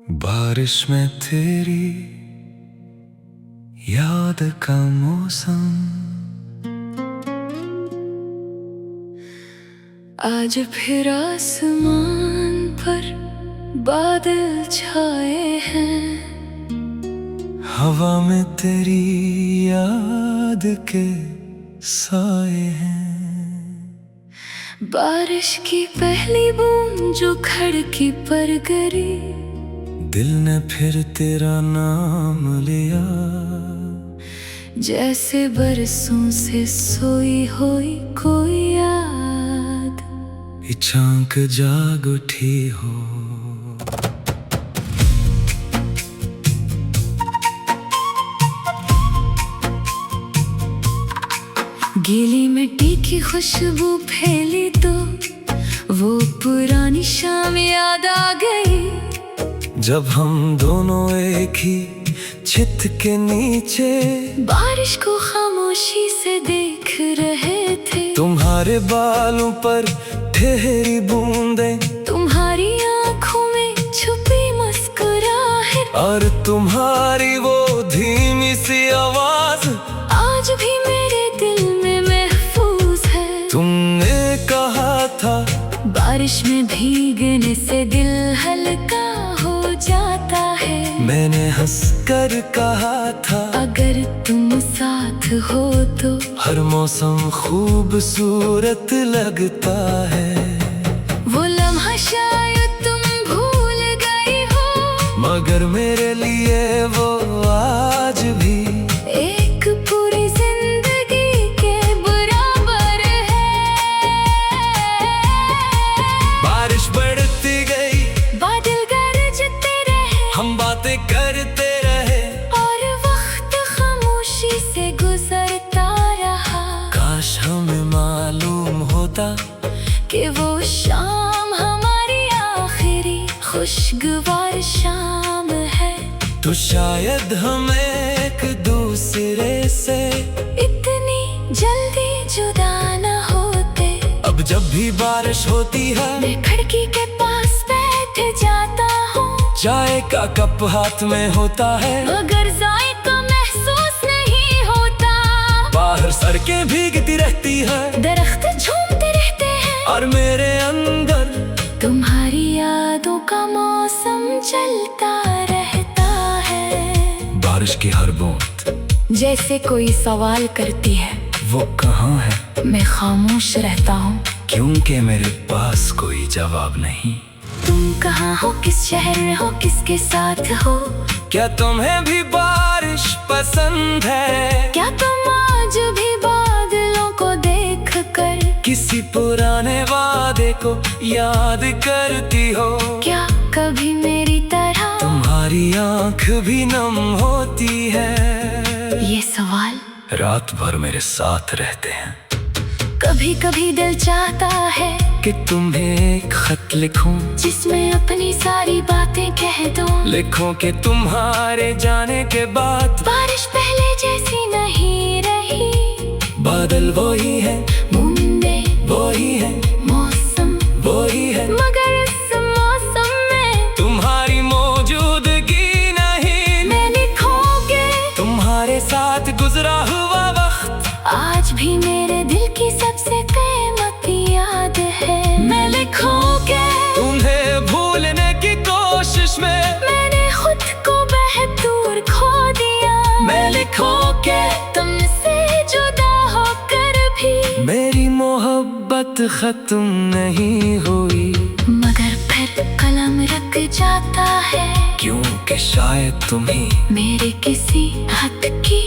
बारिश में तेरी याद का मौसम, आज फिर आसमान पर बादल छाए हैं। हवा में तेरी याद के साए हैं। बारिश की पहली बूंद जो खिड़की पर गिरी, दिल ने फिर तेरा नाम लिया। जैसे बरसों से सोई हुई कोई याद अचानक जाग उठी हो। गीली मिट्टी की खुशबू फैली तो वो पुरानी शाम याद आ गई, जब हम दोनों एक ही छत के नीचे बारिश को खामोशी से देख रहे थे। तुम्हारे बालों पर ठहरी बूंदें, तुम्हारी आंखों में छुपी मुस्कुराहट, और तुम्हारी वो धीमी सी आवाज आज भी मेरे दिल में महफूज है। तुमने कहा था बारिश में भीगने से दिल हल्का हो जाता है। मैंने हंसकर कहा था अगर तुम साथ हो तो हर मौसम खूबसूरत लगता है। वो लम्हा शायद तुम भूल गई हो, मगर मेरे लिए वो आज भी एक पूरी जिंदगी के बराबर है। बारिश बढ़ती गई, बादल गरजते रहे, हम बातें करते रहे, और वक्त खामोशी से गुजरता रहा। काश हमें मालूम होता कि वो शाम हमारी आखिरी खुशगवार शाम है, तो शायद हम एक दूसरे से इतनी जल्दी जुदा न होते। अब जब भी बारिश होती है मैं खिड़की के पास बैठ जाता हूँ, चाय का कप हाथ में होता है, मगर जायका महसूस नहीं होता। बाहर सड़कें भीगती रहती है, दरख्त झूमते रहते हैं, और मेरे अंदर तुम्हारी यादों का मौसम चलता रहता है। बारिश की हर बूंद जैसे कोई सवाल करती है, वो कहाँ है, मैं खामोश रहता हूँ, क्योंकि मेरे पास कोई जवाब नहीं। तुम कहाँ हो, किस शहर में हो, किसके साथ हो? क्या तुम्हें भी बारिश पसंद है? क्या तुम आज भी बादलों को देख कर किसी पुराने वादे को याद करती हो? क्या कभी मेरी तरह तुम्हारी आंख भी नम होती है? ये सवाल रात भर मेरे साथ रहते हैं। कभी कभी दिल चाहता है कि तुम्हें एक खत लिखूं, जिसमें अपनी सारी बातें कह दूं। लिखूं कि तुम्हारे जाने के बाद बारिश पहले जैसी नहीं रही, बादल वही है, बूंदे वही है, मौसम वही है, मगर इस मौसम में तुम्हारी मौजूदगी नहीं। मैंने खोगे तुम्हारे साथ गुजरा हुआ वक्त आज भी मेरे दिल की सबसे कीमती याद है। मैं लिखूं के तुम्हें भूलने की कोशिश में मैंने खुद को बहुत दूर खो दिया। मैं लिखूं के तुमसे जुदा होकर भी मेरी मोहब्बत खत्म नहीं हुई, मगर फिर कलम रख जाता है, क्योंकि शायद तुम्हें मेरे किसी हद की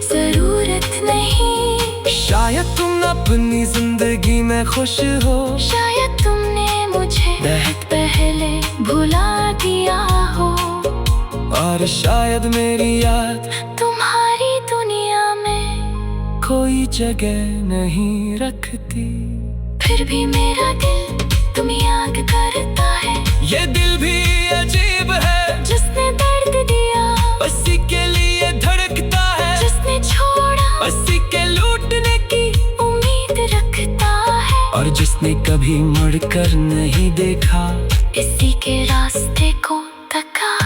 जरूरत नहीं। शायद तुम अपनी जिंदगी में खुश हो, शायद तुमने मुझे बहुत पहले भुला दिया हो, और शायद मेरी याद तुम्हारी दुनिया में कोई जगह नहीं रखती। फिर भी मेरा दिल तुम्हें याद करता है। ये दिल भी अजीब है, जिसने दर्द दिया उसी के लिए धड़कता है, जिसने छोड़ा उसी के लूटने की उम्मीद रखता है, और जिसने कभी मुड़कर नहीं देखा इसी के रास्ते को तका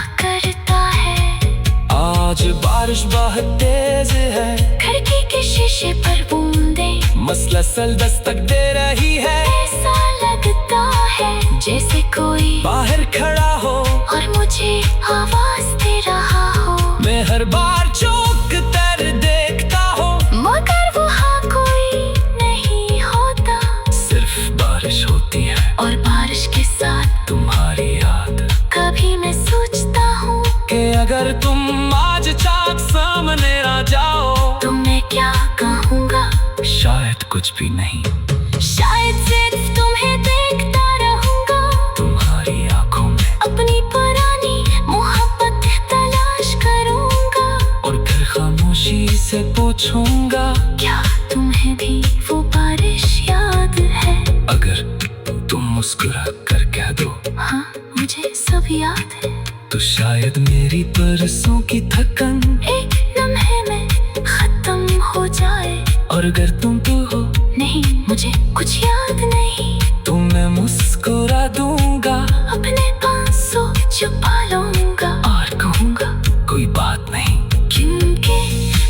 बारिश बहुत तेज है, खिड़की के शीशे पर बूंदें मसलसल दस्तक दे रही है। ऐसा लगता है जैसे कोई बाहर खड़ा हो और मुझे आवाज दे रहा हो। मैं हर बार चौंक कर देखता हूँ, मगर वहाँ कोई नहीं होता। सिर्फ बारिश होती है और बारिश के साथ तुम्हारी याद। कभी मैं सोचता हूँ कि अगर तुम आज चाँद सामने आ जाओ तो मैं क्या कहूँगा। शायद कुछ भी नहीं, शायद सिर्फ तुम्हें देखता रहूँगा। तुम्हारी आंखों में अपनी पुरानी मोहब्बत तलाश करूँगा। और फिर खामोशी से पूछूंगा, क्या तुम्हें भी वो बारिश याद है। अगर तुम मुस्कुरा कर कह दो हाँ मुझे सब याद है, तो शायद मेरी बरसों की थकन एक लम्हे में खत्म हो जाए। और अगर तुम तो हो नहीं मुझे कुछ याद नहीं, तो मैं मुस्कुरा दूंगा, अपने आंसू छुपा लूंगा और कहूंगा कोई बात नहीं। क्योंकि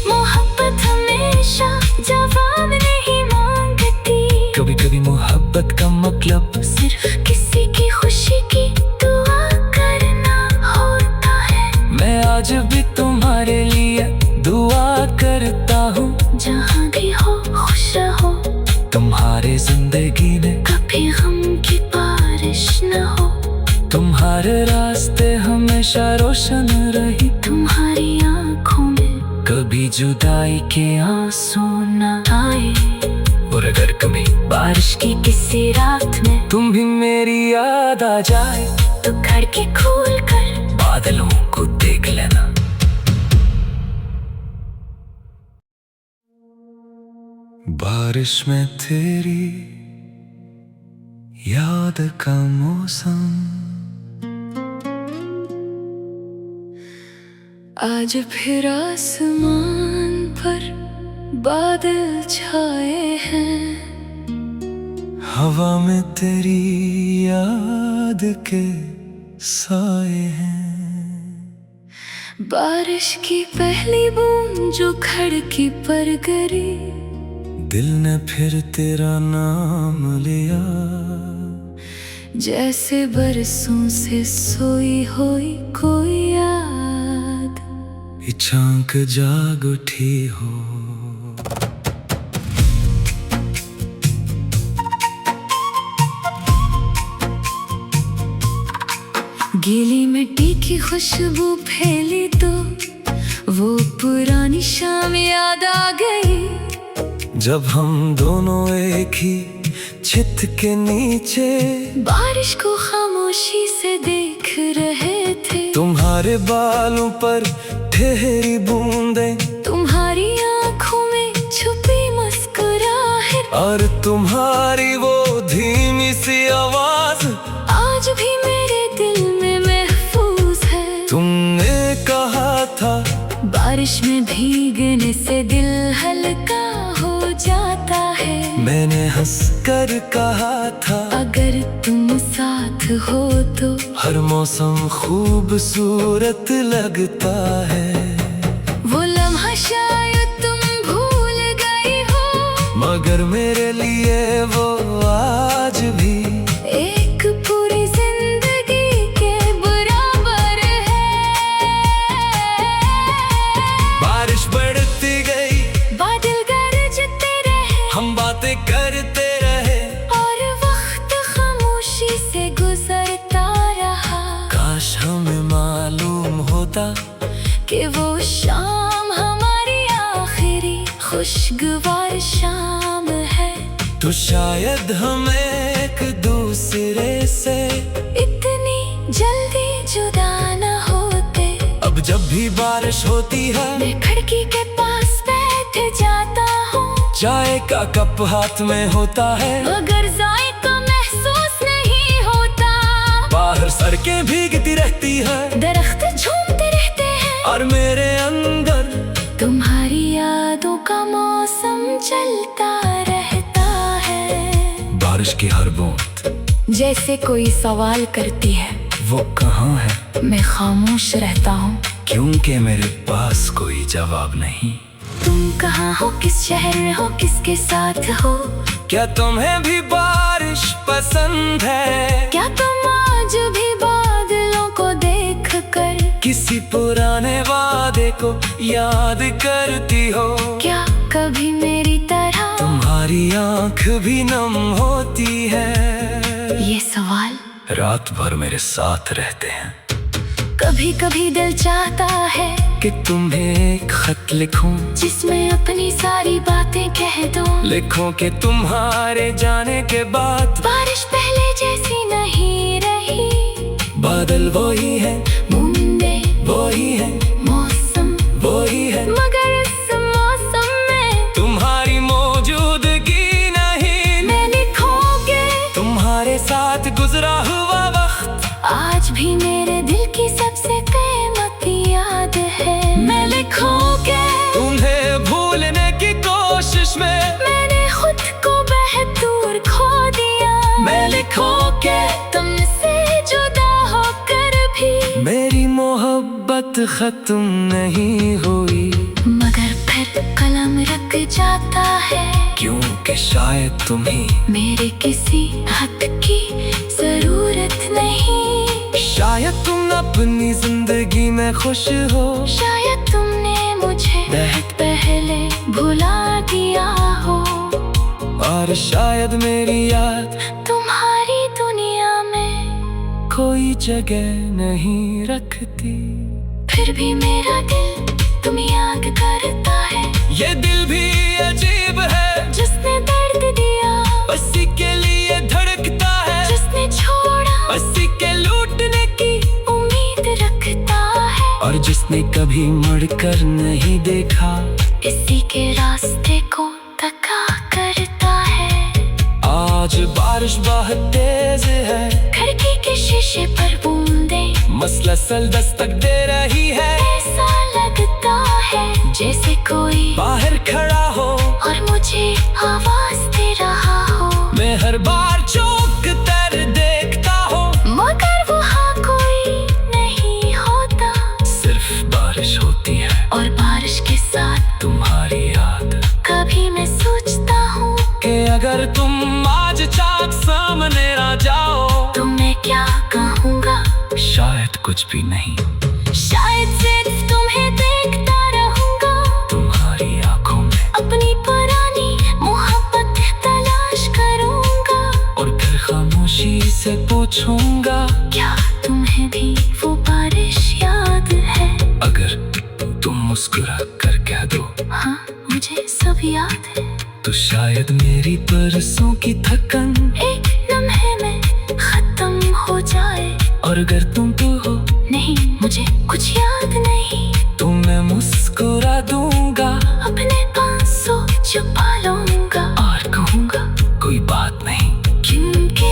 मोहब्बत हमेशा जवाब नहीं मांगती। कभी कभी मोहब्बत का मतलब सिर्फ किसी की खुशी की दुआ करना होता है। मैं आज भी तुम्हारे लिए दुआ करता हूँ। जहाँ भी हो खुश रहो, तुम्हारे जिंदगी में कभी गम की बारिश न हो। तुम्हारे रास्ते हमेशा रोशन रही, तुम्हारी आंखों में कभी जुदाई के आंसू न आए। और अगर कभी बारिश की किसी रात में तुम भी मेरी याद आ जाए तो खिड़की खोल कर बादलों को देख लेना। बारिश में तेरी याद का मौसम, आज फिर आसमान पर बादल छाए हैं। हवा में तेरी याद के साए हैं। बारिश की पहली बूंद जो खिड़की पर गिरी, दिल ने फिर तेरा नाम लिया। जैसे बरसों से सोई हुई कोई याद अचानक जाग उठी हो। गीली मिट्टी की खुशबू फैली तो वो पुरानी शाम याद आ गई। जब हम दोनों एक ही छत के नीचे बारिश को खामोशी से देख रहे थे। तुम्हारे बालों पर ठहरी बूंदें, तुम्हारी आंखों में छुपी मुस्कुराहट, और तुम्हारी वो धीमी सी आवाज आज भी मेरे दिल में महफूज है। तुमने कहा था बारिश में भीगने से दिल हल्का हो जाता है। मैंने हंसकर कहा था अगर तुम साथ हो तो हर मौसम खूबसूरत लगता है। वो लम्हा शायद तुम भूल गई हो, मगर मेरे लिए वो आज भी एक पूरी जिंदगी के बराबर है। बारिश बढ़ती गई, बादल गरजते रहे, हम बातें करते रहे, और वक्त खामोशी से गुजरता रहा। काश हमें मालूम होता कि वो शाम हमारी आखिरी खुशगवार शाम है। तो शायद हम एक दूसरे से इतनी जल्दी जुदा न होते। अब जब भी बारिश होती है मैं खिड़की के पास बैठ जाता हूँ, चाय का कप हाथ में होता है, मगर जायका महसूस नहीं होता। बाहर सड़कें भीगती रहती है, दरख्त झूमते रहते हैं, और मेरे अंदर तुम्हारी यादों का मौसम चलता रहता है। बारिश की हर बूंद जैसे कोई सवाल करती है, वो कहाँ है। मैं खामोश रहता हूँ क्योंकि मेरे पास कोई जवाब नहीं। तुम कहाँ हो, किस शहर में हो, किसके साथ हो? क्या तुम्हें भी बारिश पसंद है? क्या तुम आज भी बादलों को देख कर किसी पुराने वादे को याद करती हो? क्या कभी मेरी तरह तुम्हारी आंख भी नम होती है? ये सवाल रात भर मेरे साथ रहते हैं। कभी कभी दिल चाहता है कि तुम्हें एक खत लिखूं, जिसमें अपनी सारी बातें कह दूं। लिखूं कि तुम्हारे जाने के बाद बारिश पहले जैसी नहीं रही, बादल वही है, बूंदे वही है, मौसम वही है, मगर इस मौसम में तुम्हारी मौजूदगी नहीं। मैं लिखूंगी तुम्हारे साथ गुजरा हुआ वक्त आज भी मेरे दिल की सबसे कीमती याद है। मैं लिखूंगी तुम्हें भूलने की कोशिश में मैंने खुद को बहुत दूर खो दिया। मैं लिखूंगी तुमसे जुदा होकर भी मेरी मोहब्बत खत्म नहीं हुई। मगर फिर कलम रख जाता है, क्योंकि शायद तुम्हें मेरे किसी हद की जरूरत नहीं। शायद तुम अपनी जिंदगी में खुश हो, शायद तुमने मुझे बहुत पहले भुला दिया हो, और शायद मेरी याद तुम्हारी दुनिया में कोई जगह नहीं रखती। फिर भी मेरा दिल तुम्हें याद करता है। ये दिल भी अजीब है, जिसने दर्द दिया उसी के लिए धड़कता है, जिसने छोड़ा उसी के लूटने की उम्मीद रखता है, और जिसने कभी मुड़कर नहीं देखा इसी के रास्ते को तका करता है। आज बारिश बहुत तेज है, खिड़की के शीशे पर बूंदें मसलसल दस्तक दे रही है। ऐसा लगता है जैसे कोई बाहर खड़ा हो और मुझे आवाज दे रहा हो। मैं हर बार चौंक कर देखता हूँ, मगर वहाँ कोई नहीं होता, सिर्फ बारिश होती है और बारिश के साथ तुम्हारी याद। कभी मैं सोचता हूँ कि अगर तुम आज चाँद सामने आ जाओ तो मैं क्या कहूँगा? शायद कुछ भी नहीं, शायद सिर्फ तुम्हें देखता रहूँगा, तुम्हारी आंखों में अपनी पुरानी मोहब्बत तलाश करूँगा, और फिर खामोशी से पूछूंगा, क्या तुम्हें भी वो बारिश याद है? अगर तुम मुस्कुरा कर कह दो हाँ, मुझे सब याद है। तो शायद मेरी बरसों की थकन एक लम्हे में खत्म हो जाए, और अगर तुम तो हो नहीं मुझे कुछ याद नहीं, तो मैं मुस्कुरा दूंगा, अपने आंसू छुपा लूंगा और कहूंगा कोई बात नहीं। क्योंकि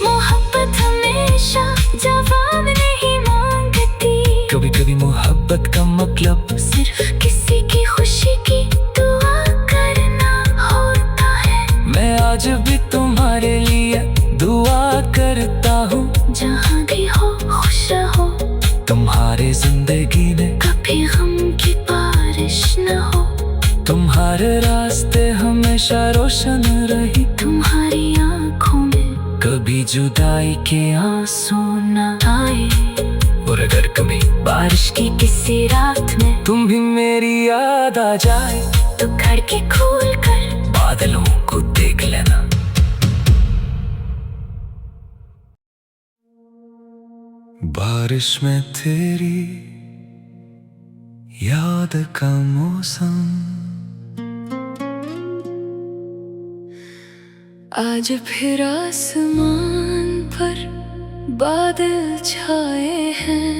मोहब्बत हमेशा जवाब नहीं मांगती। कभी कभी मोहब्बत का मतलब सिर्फ किसी की खुशी की दुआ करना होता है। मैं आज भी तुम्हारे लिए दुआ करता हूँ, जहाँ भी हो खुश रहो, तुम्हारे जिंदगी में कभी गम की बारिश न हो, तुम्हारे रास्ते हमेशा रोशन रही, तुम्हारी आंखों में कभी जुदाई के आंसू न आए, और अगर कभी बारिश की किसी रात में तुम भी मेरी याद आ जाए तो खिड़की खोल कर बादलों को देख लेना। बारिश में तेरी याद का मौसम, आज फिर आसमान पर बादल छाए हैं,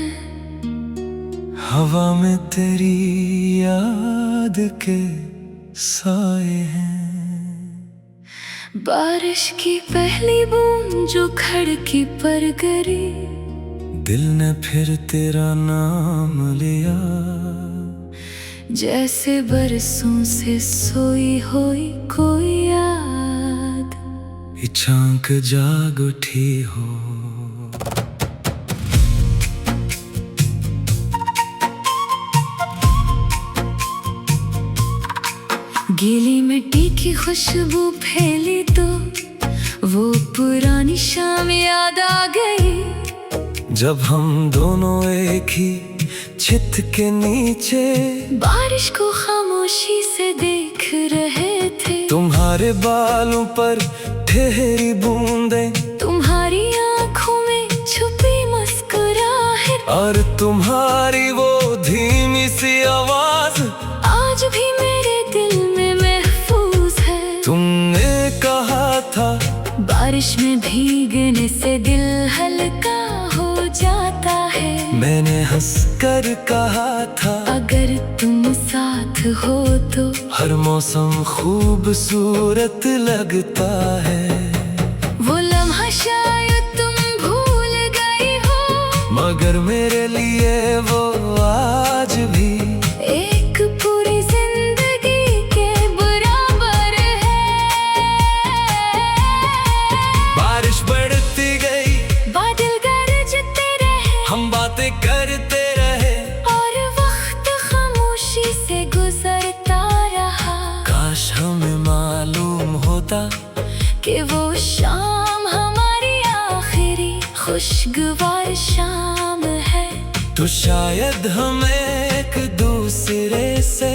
हवा में तेरी याद के साए हैं। बारिश की पहली बूंद जो खिड़की पर गिरी, दिल ने फिर तेरा नाम लिया, जैसे बरसों से सोई हुई कोई याद अचानक जाग उठी हो। गीली मिट्टी की खुशबू फैली तो वो पुरानी शाम याद आ गई। जब हम दोनों एक ही छत के नीचे बारिश को खामोशी से देख रहे थे। तुम्हारे बालों पर ठहरी बूंदें, तुम्हारी आंखों में छुपी मुस्कुराहट, और तुम्हारी वो धीमी सी आवाज आज भी मेरे दिल में महफूज है। तुमने कहा था बारिश में भीगने से दिल हल्का हो जाता है। मैंने हंसकर कहा था अगर तुम साथ हो तो हर मौसम खूबसूरत लगता है। वो लम्हा शायद तुम भूल गई हो, मगर मेरे लिए वो आज भी एक पूरी जिंदगी के बराबर है। बारिश बढ़ती गई, बादल गरजते रहे, हम बातें करते रहे, और वक्त खामोशी से गुजरता रहा। काश हमें मालूम होता कि वो शाम हमारी आखिरी खुशगवार शाम है। तो शायद हम एक दूसरे से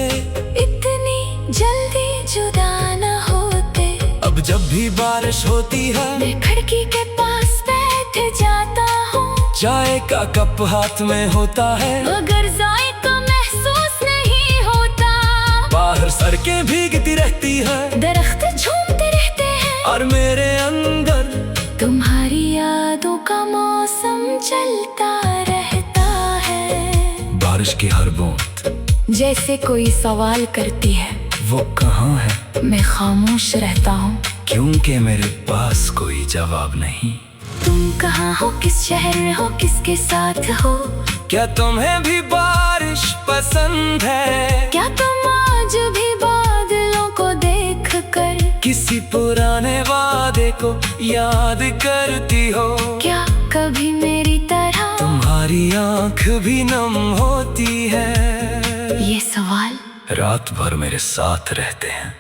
इतनी जल्दी जुदा न होते। अब जब भी बारिश होती है मैं खिड़की के पास बैठ जाता हूँ, चाय का कप हाथ में होता है, मगर जायका महसूस नहीं होता। बाहर सड़कें भीगती रहती है, दरख्त झूमते रहते हैं, और मेरे अंदर तुम्हारी यादों का मौसम चलता रहता है। बारिश की हर बूंद जैसे कोई सवाल करती है, वो कहाँ है, मैं खामोश रहता हूँ, क्योंकि मेरे पास कोई जवाब नहीं। तुम कहाँ हो, किस शहर में हो, किसके साथ हो? क्या तुम्हें भी बारिश पसंद है? क्या तुम आज भी बादलों को देख कर किसी पुराने वादे को याद करती हो? क्या कभी मेरी तरह तुम्हारी आंख भी नम होती है? ये सवाल रात भर मेरे साथ रहते हैं।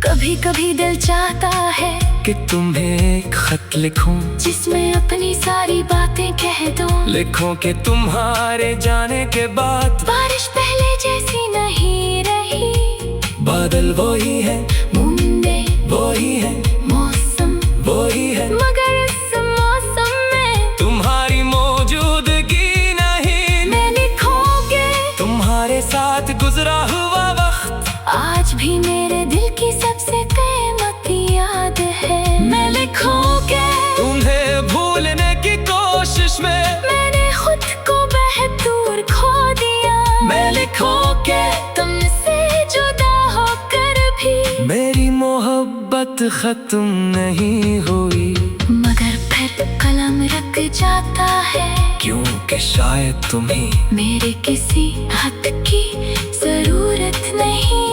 कभी कभी दिल चाहता है कि तुम्हें एक खत लिखूं, जिसमें अपनी सारी बातें कह दूं। लिखूं कि तुम्हारे जाने के बाद बारिश पहले जैसी नहीं रही, बादल वही है, बूंदे वही है, मौसम वही है, मगर इस मौसम में तुम्हारी मौजूदगी नहीं। मैं लिखूंगी तुम्हारे साथ गुजरा हुआ वक्त आज भी मेरे दिल की सबसे कीमती याद है। मैं लिखूंगी तुम्हें भूलने की कोशिश में मैंने खुद को बहुत दूर खो दिया। मैं लिखूंगी तुमसे जुदा होकर भी मेरी मोहब्बत खत्म नहीं हुई, मगर फिर कलम रख जाता है, क्योंकि शायद तुम्हें मेरे किसी हद की जरूरत नहीं।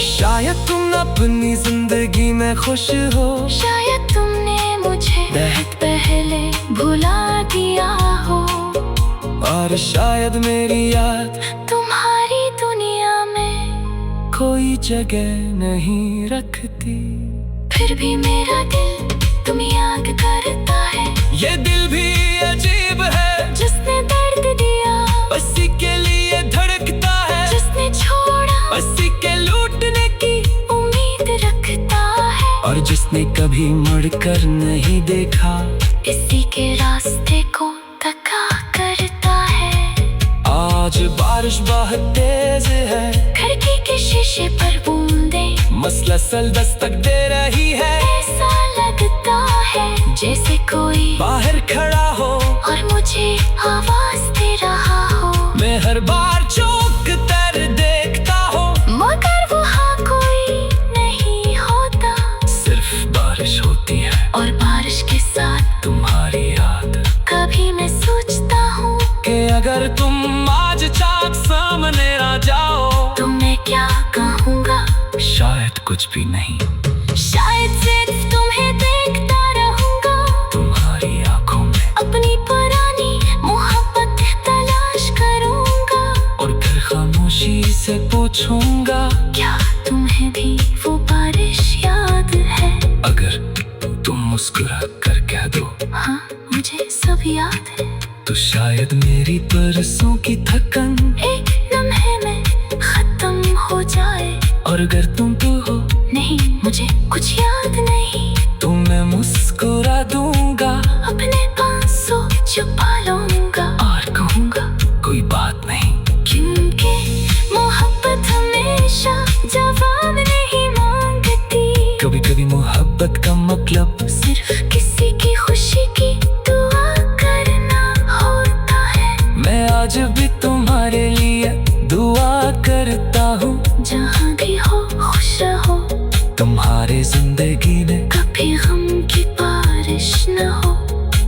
शायद तुम अपनी जिंदगी में खुश हो, शायद तुमने मुझे बहुत पहले भुला दिया हो, और शायद मेरी याद तुम्हारी दुनिया में कोई जगह नहीं रखती। फिर भी मेरा दिल तुम्हें याद करता है। ये दिल भी अजीब है, जिसने दर्द दिया उसी के लिए धड़कता है, जिसने छोड़ा उसी के लूटने की उम्मीद रखता है, और जिसने कभी मुड़कर नहीं देखा इसी के रास्ते को तका करता है। आज बारिश बहुत तेज है, खिड़की के शीशे पर बूंदें मसलसल दस्तक दे रही है। ऐसा लगता है जैसे कोई बाहर खड़ा हो और मुझे आवाज दे रहा हो। मैं हर बार चौंक कर देखता हूँ, मगर वहाँ कोई नहीं होता, सिर्फ बारिश होती है और बारिश के साथ तुम्हारी याद। कभी मैं सोचता हूँ कि अगर तुम आज चाक सामने आ जाओ तो मैं क्या कहूँगा? शायद कुछ भी नहीं, शायद सिर्फ तुम्हें देखता रहूँगा, तुम्हारी आंखों में अपनी पुरानी मोहब्बत तलाश करूँगा, और फिर खामोशी से पूछूंगा क्या तुम्हें भी तो शायद मेरी परसों की थकन एक लम्हे में खत्म हो जाए। और अगर तुम तो हो नहीं, मुझे कुछ याद नहीं। तो मैं मुस्कुरा दूंगा, अपने आंसू छुपा लूंगा और कहूंगा कोई बात नहीं। क्योंकि मोहब्बत हमेशा जवाब नहीं मांगती। कभी कभी मोहब्बत का मतलब सिर्फ किसी की खुशी की दुआ करना होता है। मैं आज भी तुम्हारे लिए दुआ करता हूँ। जहाँ भी हो खुश रहो, तुम्हारे जिंदगी में कभी गम की बारिश न हो।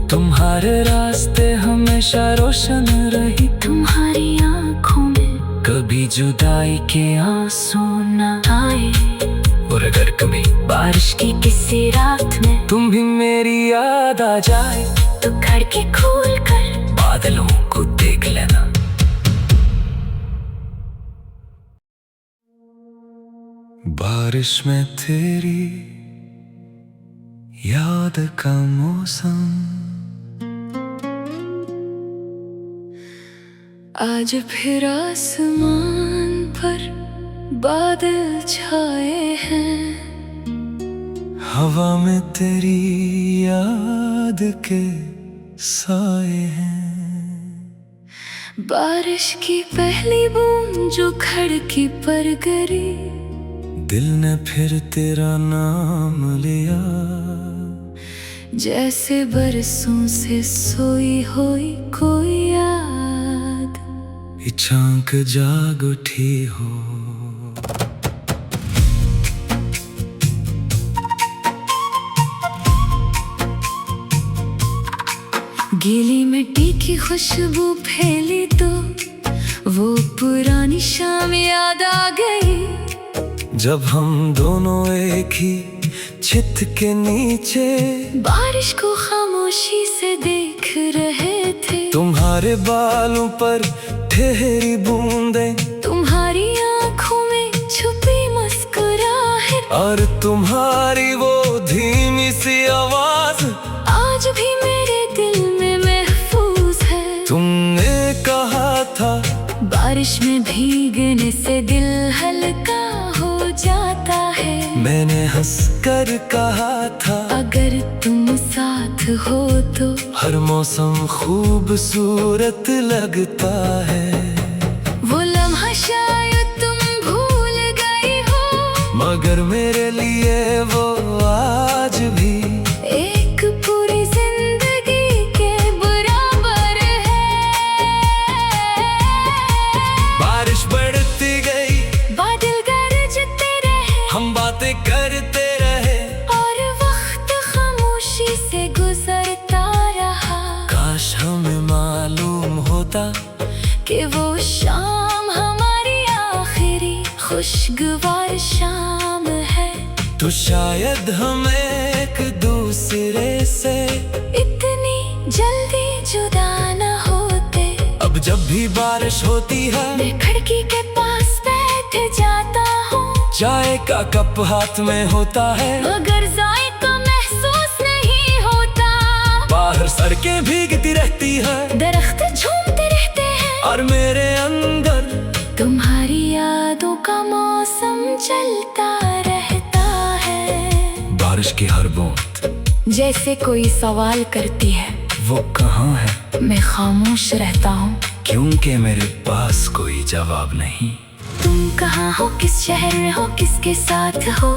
तुम्हारे रास्ते हमेशा रोशन रही। तुम्हारी आंखों में कभी जुदाई के आंसू न आए। और अगर कभी बारिश की किसी रात में तुम भी मेरी याद आ जाए, तो खिड़की खोल कर बादलों को देख लेना। बारिश में तेरी याद का मौसम, आज फिर आसमान पर बादल छाए हैं। हवा में तेरी याद के साए हैं। बारिश की पहली बूंद जो खिड़की पर गिरी, दिल ने फिर तेरा नाम लिया। जैसे बरसों से सोई हुई कोई याद झांक जाग उठी हो। गीली मिट्टी की खुशबू फैली तो वो पुरानी शाम याद आ गई। जब हम दोनों एक ही छत के नीचे बारिश को खामोशी से देख रहे थे। तुम्हारे बालों पर ठहरी बूंदें, तुम्हारी आंखों में छुपी मुस्कुराहट, और तुम्हारी वो धीमी सी आवाज आज भी मेरे दिल में महफूज है। तुमने कहा था बारिश में भीगने से दिल हल्का हो जाता है। मैंने हंसकर कहा था अगर तुम साथ हो तो हर मौसम खूबसूरत लगता है। वो लम्हा शायद तुम भूल गई हो, मगर मेरे लिए वो आज भी एक पूरी जिंदगी के बराबर है। बारिश बढ़ती गई, बादल गरजते रहे, हम बातें करते रहे, और वक्त खामोशी से गुजरता रहा। काश हमें मालूम होता कि वो शाम हमारी आखिरी खुशगवार शाम है। तो शायद हम एक दूसरे से इतनी जल्दी जुदा न होते। अब जब भी बारिश होती है मैं खिड़की के पास बैठ जाता हूँ। चाय का कप हाथ में होता है, मगर जायका महसूस नहीं होता। बाहर सड़कें भीगती रहती है, दरख्त झूमते रहते हैं, और मेरे अंदर तुम्हारी यादों का मौसम चलता रहता है। बारिश की हर बूंद जैसे कोई सवाल करती है, वो कहाँ है? मैं खामोश रहता हूँ। क्योंकि मेरे पास कोई जवाब नहीं। तुम कहाँ हो, किस शहर में हो, किसके साथ हो?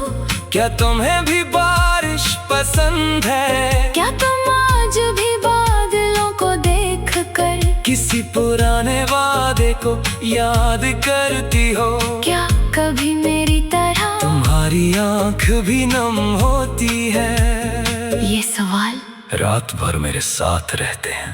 क्या तुम्हें भी बारिश पसंद है? क्या तुम आज भी बादलों को देख कर किसी पुराने वादे को याद करती हो? क्या कभी मेरी तरह तुम्हारी आंख भी नम होती है? ये सवाल रात भर मेरे साथ रहते हैं।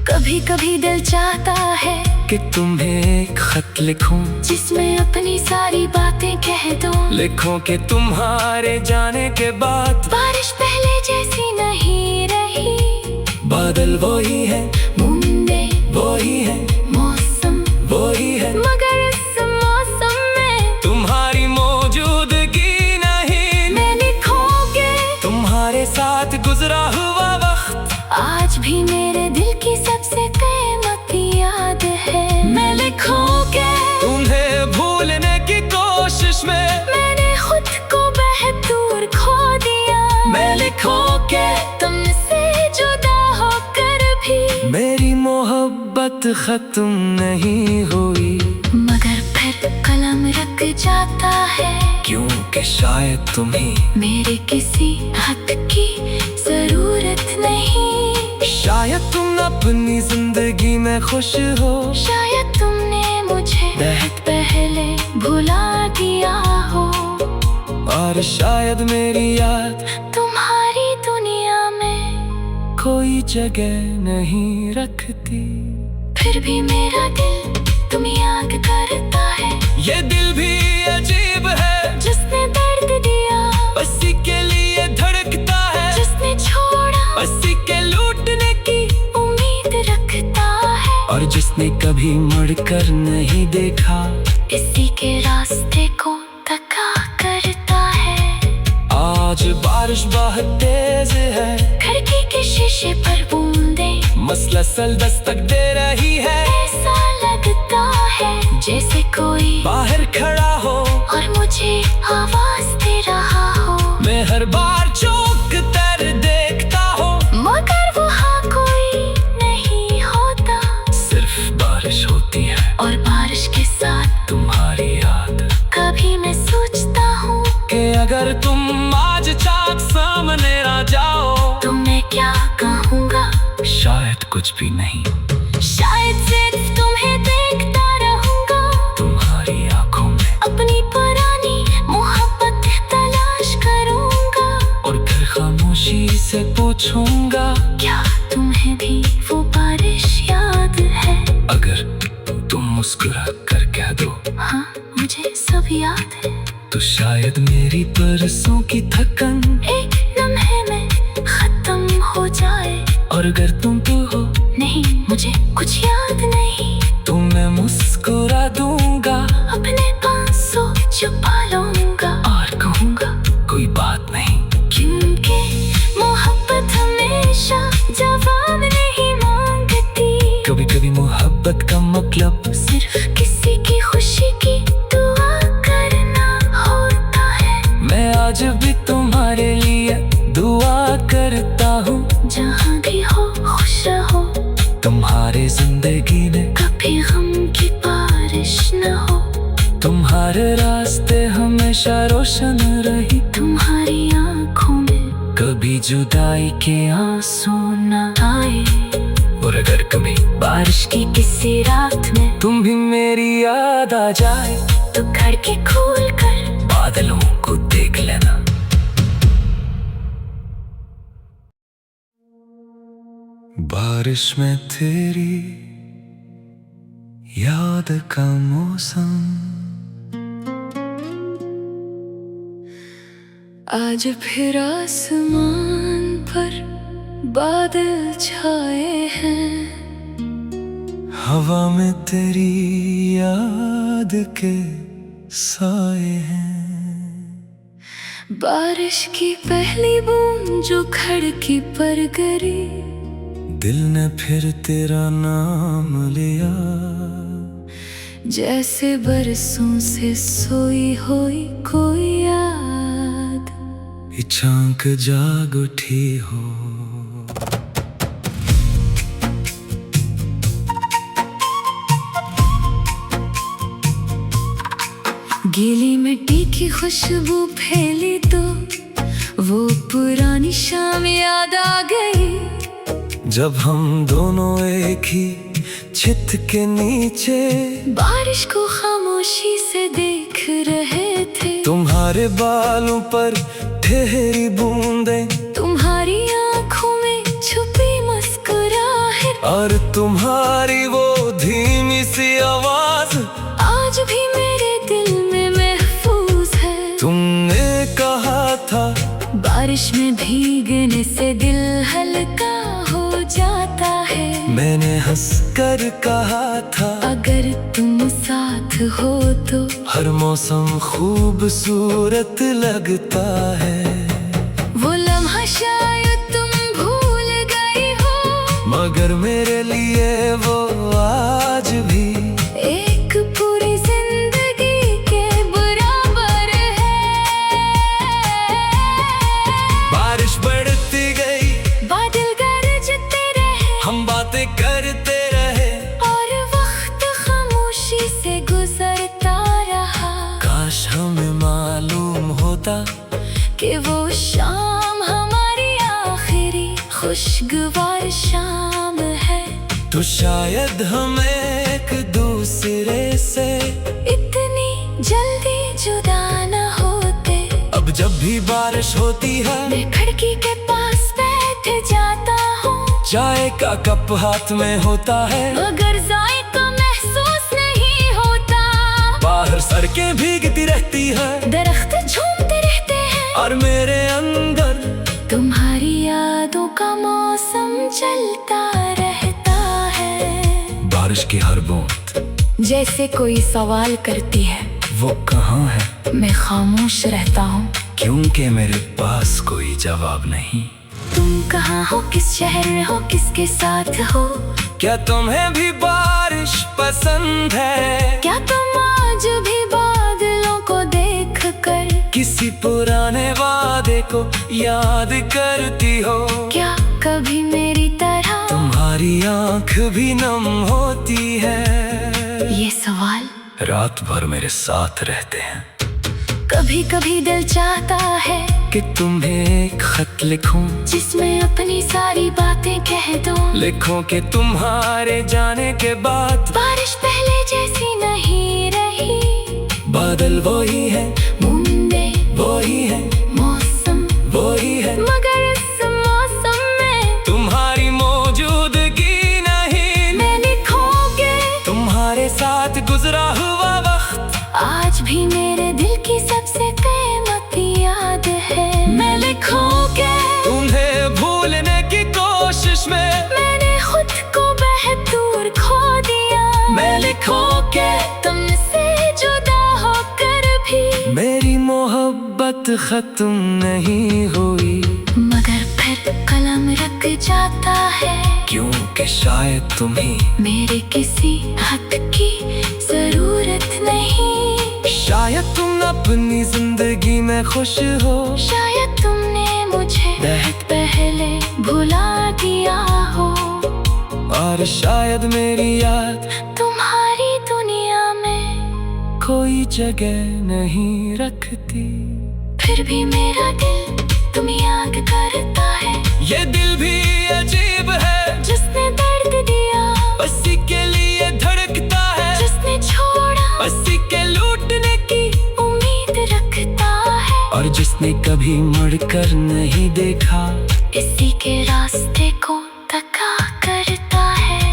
कभी कभी दिल चाहता है कि तुम्हें एक खत लिखूं, जिसमें अपनी सारी बातें कह दूं। लिखूं कि तुम्हारे जाने के बाद बारिश पहले जैसी नहीं रही। बादल वही है, बूंदे वही है, मौसम वही है, मगर इस मौसम में तुम्हारी मौजूदगी नहीं। मैं लिखूंगी तुम्हारे साथ गुजरा हुआ वक्त आज भी मेरे दिल की सबसे से कीमती याद है। मैं लिखूं के तुम्हें भूलने की कोशिश में मैंने खुद को बहदूर खो दिया। मैं लिखूं के तुमसे जुदा होकर भी मेरी मोहब्बत खत्म नहीं हुई, मगर फिर कलम रख जाता है, क्योंकि शायद तुम्हें मेरे किसी हक की जरूरत नहीं। शायद तुम अपनी जिंदगी में खुश हो, शायद तुमने मुझे बहुत पहले भुला दिया हो, और शायद मेरी याद तुम्हारी दुनिया में कोई जगह नहीं रखती। फिर भी मेरा दिल तुम्हें याद करता है। ये दिल भी अजीब है, जिसने दर्द दिया उसी के लिए धड़कता है, जिसने छोड़ा उसी के लूटने की उम्मीद रखता है, और जिसने कभी मुड़कर नहीं देखा इसी के रास्ते को तका करता है। आज बारिश बहुत तेज है, खिड़की के शीशे पर बूंदें मसलसल दस्तक दे रही है। ऐसा लगता है जैसे कोई बाहर खड़ा हो और मुझे आवाज दे रहा हो। मैं हर बार चौंक कर देखता हूँ, मगर वहाँ कोई नहीं होता, सिर्फ बारिश होती है और बारिश के साथ तुम्हारी याद। कभी मैं सोचता हूँ कि अगर तुम आज चाँद सामने आ जाओ तो मैं क्या कहूँगा। शायद कुछ भी नहीं, शायद सिर्फ तुम्हें देखता रहूँगा, तुम्हारी आंखों में अपनी पुरानी मोहब्बत तलाश करूँगा, और फिर खामोशी से पूछूंगा, क्या तुम्हें भी वो बारिश याद है। अगर तुम मुस्कुरा कर कह दो हाँ मुझे सब याद है, तो शायद मेरी बरसों की थकन एक लम्हे में खत्म हो जाए। और अगर तुम तो हो नहीं मुझे कुछ याद नहीं, तो मैं मुस्कुरा दूंगा, अपने पासों छुपा लूंगा, और कहूंगा कोई बात नहीं। क्योंकि मोहब्बत हमेशा जवाब नहीं मांगती। कभी कभी मोहब्बत का मतलब सिर्फ किसी की खुशी की दुआ करना होता है। मैं आज भी तुम्हारे लिए दुआ करता हूँ, जहाँ भी हो खुश रहो, तुम्हारे जिंदगी में कभी गम की बारिश न हो, तुम्हारे रास्ते हमेशा रोशन रही, तुम्हारी आंखों में कभी जुदाई के आंसू न आए। और अगर कभी बारिश की किसी रात में तुम भी मेरी याद आ जाए तो खिड़की खोल कर बादलों को देख लेना। बारिश में तेरी याद का मौसम, आज फिर आसमान पर बादल छाए हैं। हवा में तेरी याद के साए हैं। बारिश की पहली बूंद जो खिड़की पर गिरी, दिल ने फिर तेरा नाम लिया, जैसे बरसों से सोई हुई कोई याद अचानक जाग उठी हो। गीली मिट्टी की खुशबू फैली तो वो पुरानी शाम याद आ गई, जब हम दोनों एक ही छत के नीचे बारिश को खामोशी से देख रहे थे। तुम्हारे बालों पर ठहरी बूंदें, तुम्हारी आंखों में छुपी मुस्कुराहट, और तुम्हारी वो धीमी सी आवाज आज भी मेरे दिल में महफूज है। तुमने कहा था बारिश में भीगने से दिल हल्का हो जाता है। मैंने हंसकर कहा था अगर तुम साथ हो तो हर मौसम खूबसूरत लगता है। वो लम्हा शायद तुम भूल गई हो, मगर मेरे लिए के वो आज भी एक पूरी जिंदगी के बराबर है। बारिश बढ़ती गई, बादल गरजते रहे, हम बातें करते रहे, और वक्त खामोशी से गुजरता रहा। काश हमें मालूम होता कि वो शाम हमारी आखिरी खुशगवार शाम है। तो शायद हम एक दूसरे से इतनी जल्दी जुदा न होते। अब जब भी बारिश होती है, मैं खिड़की के पास बैठ जाता हूँ, चाय का कप हाथ में होता है, मगर जायका महसूस नहीं होता। बाहर सड़कें भीगती रहती है, दरख्त झूमते रहते हैं, और मेरे अंदर तुम्हारी यादों का मौसम चलता रहता है। बारिश की हर बूंद जैसे कोई सवाल करती है, वो कहाँ है? मैं खामोश रहता हूँ, क्योंकि मेरे पास कोई जवाब नहीं। तुम कहाँ हो, किस शहर में हो, किसके साथ हो? क्या तुम्हें भी बारिश पसंद है? क्या तुम आज भी बादलों को देख कर किसी पुराने वादे को याद करती हो? क्या कभी मेरी तरह तुम्हारी आंख भी नम होती है? ये सवाल रात भर मेरे साथ रहते हैं। कभी कभी दिल चाहता है कि तुम्हें एक खत लिखूं, जिसमें अपनी सारी बातें कह दूं। लिखूं कि तुम्हारे जाने के बाद बारिश पहले जैसी नहीं रही, बादल वही है, बूंदे वही है, मौसम वही है, मगर इस मौसम में तुम्हारी मौजूदगी नहीं। मैंने खोके तुम्हारे साथ गुजरा हुआ वक्त आज भी मेरे दिल की सबसे कीमती याद है। मैं लिखूं के तुम्हें भूलने की कोशिश में मैंने खुद को बहुत दूर खो दिया। मैं लिखूं के तुमसे जुदा होकर भी मेरी मोहब्बत खत्म नहीं हुई, मगर फिर कलम रख जाता है, क्योंकि शायद तुम्हें मेरे किसी हक की जरूरत नहीं। शायद तुम अपनी जिंदगी में खुश हो, शायद तुमने मुझे बहुत पहले भुला दिया हो, और शायद मेरी याद तुम्हारी दुनिया में कोई जगह नहीं रखती। फिर भी मेरा दिल तुम्हें याद करता है। ये दिल भी अजीब है, जिसने दर्द दिया उसी के लिए धड़कता है, जिसने छोड़ा उसी के लूटने की उम्मीद रखता है, और जिसने कभी मुड़कर नहीं देखा इसी के रास्ते को तका करता है।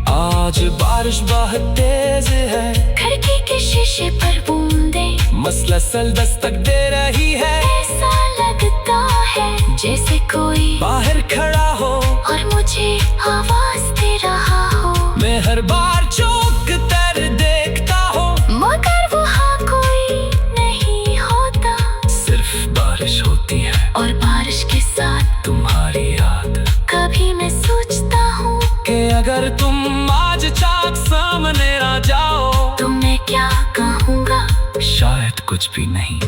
आज बारिश बहुत तेज है, खिड़की के शीशे पर बूंदें मसलसल दस्तक दे रही है, ऐसा लगता है जैसे कोई बाहर खड़ा हो और मुझे आवाज दे रहा हो। मैं हर बार चौंक कर देखता हूँ, मगर वहाँ कोई नहीं होता, सिर्फ बारिश होती है और बारिश के साथ तुम्हारी याद। कभी मैं सोचता हूँ कि अगर तुम आज चाक सामने आ जाओ, तो मैं क्या कहूँगा? शायद कुछ भी नहीं,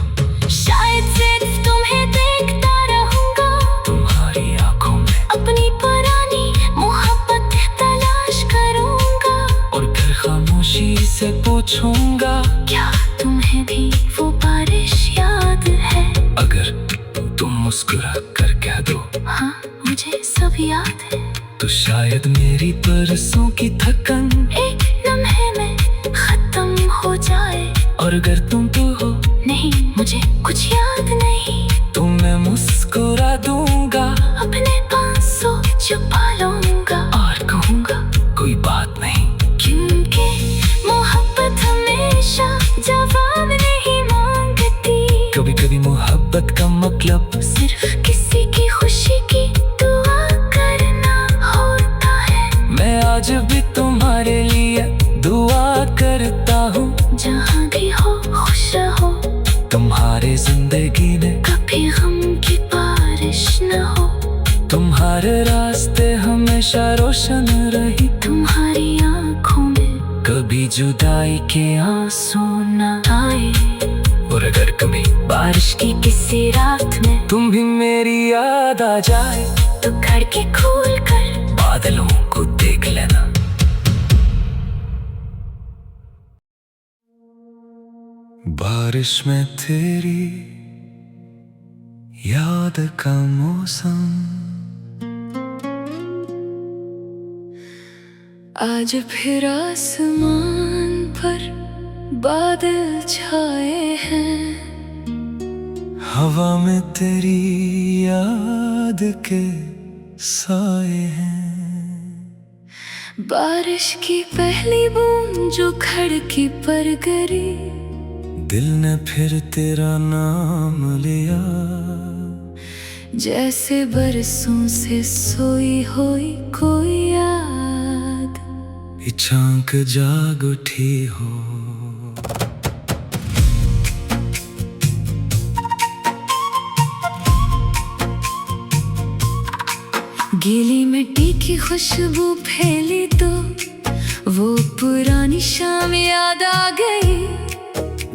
शायद सिर्फ तुम्हें देखता रहूँगा, तुम्हारी आंखों में अपनी पुरानी मोहब्बत तलाश करूँगा, और फिर खामोशी से पूछूंगा, क्या तुम्हें भी वो बारिश याद है? अगर तुम मुस्कुरा कर कह दो हाँ, मुझे सब याद है, तो शायद मेरी बरसों की थकन एक लम्हे में खत्म हो जाए। और अगर तुम तो हो नहीं, मुझे कुछ याद नहीं, तो मैं मुस्कुरा दूंगा, अपने आंसू छुपा लूंगा, और कहूंगा कोई बात नहीं, क्योंकि मोहब्बत हमेशा जवाब नहीं मांगती। कभी कभी मोहब्बत का मतलब सिर्फ किसी की खुशी की दुआ करना होता है। मैं आज भी तुम्हारे लिए दुआ करता हूँ, जहाँ भी हो खुश रहो, तुम्हारे जिंदगी में कभी गम की बारिश न हो, तुम्हारे रास्ते हमेशा रोशन रही। तुम जुदाई के आंसू न आए, और अगर कभी बारिश की किसी रात में तुम भी मेरी याद आ जाए, तो खिड़की खोल कर बादलों को देख लेना। बारिश में तेरी याद का मौसम, आज फिर आसमान पर बादल छाए हैं, हवा में तेरी याद के साए हैं। बारिश की पहली बूंद जो खिड़की पर गिरी, दिल ने फिर तेरा नाम लिया, जैसे बरसों से सोई हुई कोई याद अचानक जाग उठी हो। गीली मिट्टी की खुशबू फैली तो वो पुरानी शाम याद आ गई,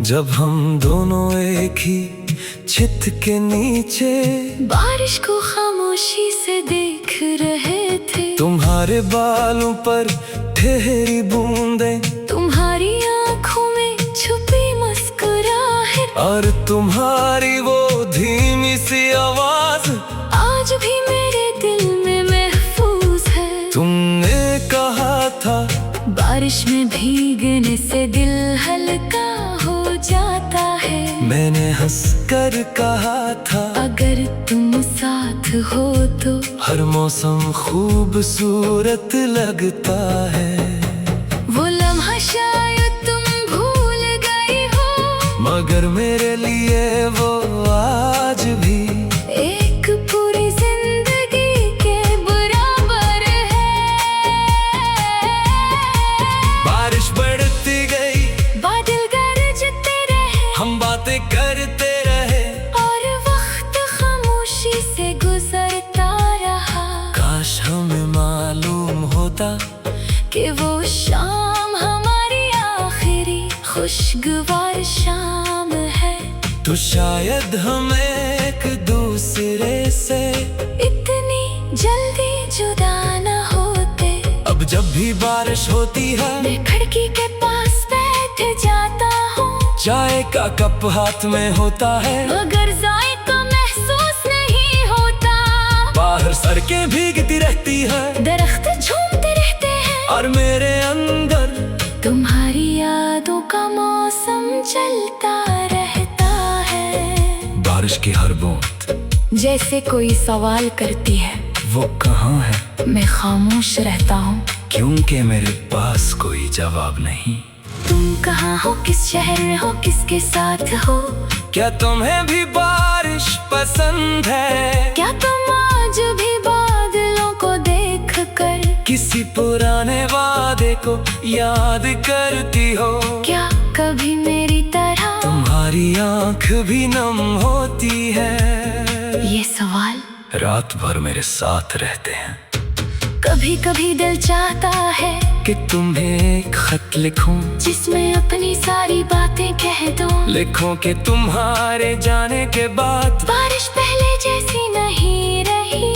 जब हम दोनों एक ही छत के नीचे बारिश को खामोशी से देख रहे थे। तुम्हारे बालों पर ठहरी बूंदें, तुम्हारी आंखों में छुपी मुस्कुराहट, और तुम्हारी वो धीमी सी आवाज आज भी मेरे दिल में महफूज है। तुमने कहा था बारिश में भीगने से दिल हल्का हो जाता है, मैंने हंसकर कहा था अगर तुम साथ हो तो हर मौसम खूबसूरत लगता है। वो लम्हा शायद तुम भूल गई हो, मगर मेरे लिए वो आज भी एक पूरी जिंदगी के बराबर है। बारिश बढ़ती गई, बादल गरजते रहे, हम बातें करते रहे, और वक्त खामोशी से गुजरता रहा। काश हमें मालूम होता कि वो शाम हमारी आखिरी खुशगवार शाम है, तो शायद हम एक दूसरे से इतनी जल्दी जुदा न होते। अब जब भी बारिश होती है, मैं खिड़की के पास बैठ जाता हूँ, चाय का कप हाथ में होता है, मगर जायका महसूस नहीं होता। बाहर सड़कें भीगती रहती है, दरख्त झूमते रहते हैं, और मेरे अंदर तुम्हारी यादों का मौसम चलता रहता है। बारिश की हर बूंद जैसे कोई सवाल करती है, वो कहाँ है, मैं खामोश रहता हूँ, क्योंकि मेरे पास कोई जवाब नहीं। तुम कहाँ हो, किस शहर में हो, किसके साथ हो, क्या तुम्हें भी बारिश पसंद है? क्या तुम आज भी बादलों को देख कर किसी पुराने वादे को याद करती हो? क्या कभी मेरी तरह तुम्हारी आंख भी नम होती है? ये सवाल रात भर मेरे साथ रहते हैं। कभी कभी दिल चाहता है कि तुम्हें एक खत लिखूं, जिसमें अपनी सारी बातें कह दूं। लिखूं कि तुम्हारे जाने के बाद बारिश पहले जैसी नहीं रही,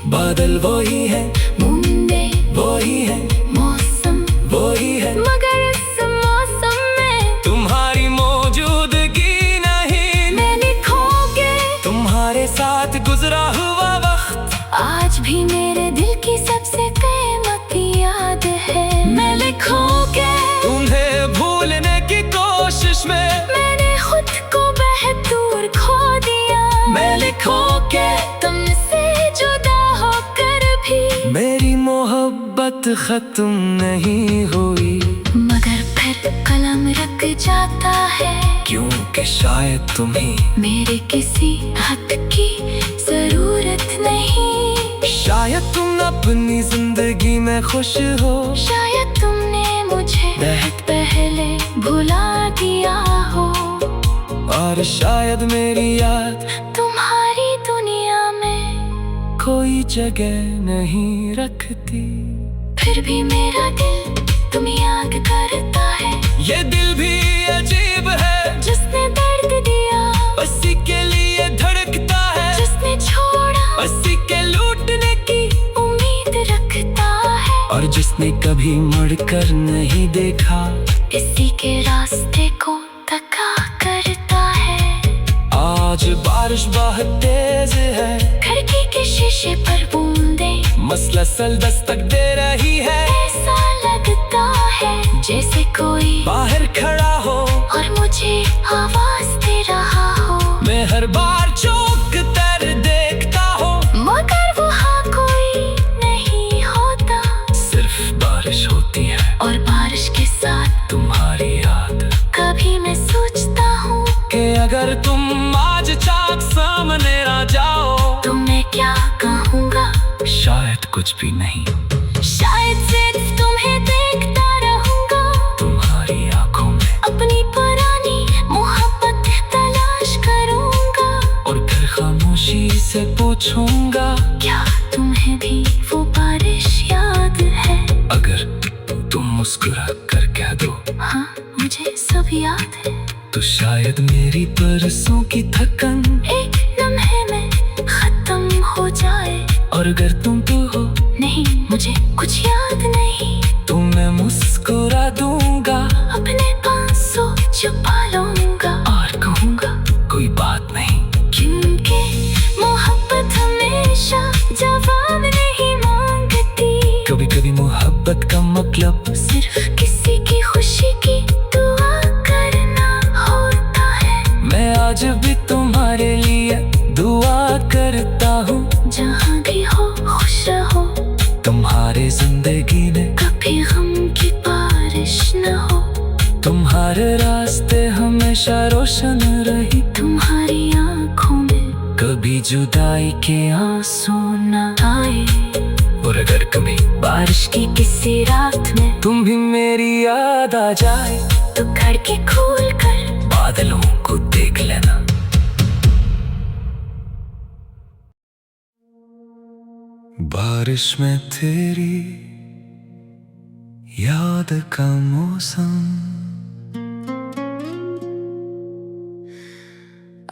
बादल वही है, बूंदें वही है, मौसम वही है, मगर इस मौसम में तुम्हारी मौजूदगी नहीं। मैंने खो के तुम्हारे साथ गुजरा हुआ वक्त आज भी मेरे दिल की सबसे कीमती याद है। मैं लिखो के तुम्हें भूलने की कोशिश में मैंने खुद को बहुत दूर खो दिया। मैं लिखो के तुमसे जुदा होकर भी मेरी मोहब्बत खत्म नहीं हुई, मगर फिर कलम रख जाता है, क्योंकि शायद तुम्हें मेरे किसी हद की जरूरत नहीं। शायद तुम अपनी जिंदगी में खुश हो, शायद तुमने मुझे बहुत पहले भुला दिया हो, और शायद मेरी याद तुम्हारी दुनिया में कोई जगह नहीं रखती। फिर भी मेरा दिल तुम्हें याद करता है। तुमने कभी मुड़कर नहीं देखा। इसी के रास्ते को तका करता है। आज बारिश बहुत तेज है, खिड़की के शीशे पर बूंदें मसलसल दस्तक दे रही है। ऐसा लगता है जैसे कोई बाहर खड़ा हो और मुझे आवाज दे रहा हो। मैं हर बार चौंक कर देखता हूँ, मगर वहाँ कोई नहीं होता। सिर्फ बारिश होती है और बारिश के साथ तुम्हारी याद। कभी मैं सोचता हूँ कि अगर तुम आज चाँद सामने आ जाओ तो मैं क्या कहूँगा। शायद कुछ भी नहीं, शायद सिर्फ तुम्हें देखता रहूँगा। तुम्हारी आंखों में अपनी पुरानी मोहब्बत तलाश करूँगा। और फिर खामोशी से पूछूंगा, क्या तुम्हें भी वो बारिश याद है। अगर तुम मुस्कुरा कर कह दो हाँ मुझे सब याद है। तो शायद मेरी बरसों की थकन एक लम्हे में खत्म हो जाए। और अगर तुम तो हो नहीं मुझे कुछ याद नहीं, तो मैं मुस्कुरा दूंगा, अपने आंसू छुपा लूंगा और कहूंगा कोई बात नहीं। क्योंकि मोहब्बत हमेशा जवाब नहीं मांगती। कभी कभी मोहब्बत का मतलब सिर्फ किसी की खुशी की दुआ करना होता है। मैं आज भी तुम्हारे लिए दुआ करता हूँ। जहाँ भी हो खुश रहो, तुम्हारे जिंदगी में कभी गम की बारिश न हो। तुम्हारे रास्ते हमेशा रोशन रही, तुम्हारी आंखों में कभी जुदाई के आंसू न आए। और अगर कभी बारिश की किसी रात में तुम भी मेरी याद आ जाए तो खिड़की खोल कर बादलों को देख लेना। बारिश में तेरी याद का मौसम,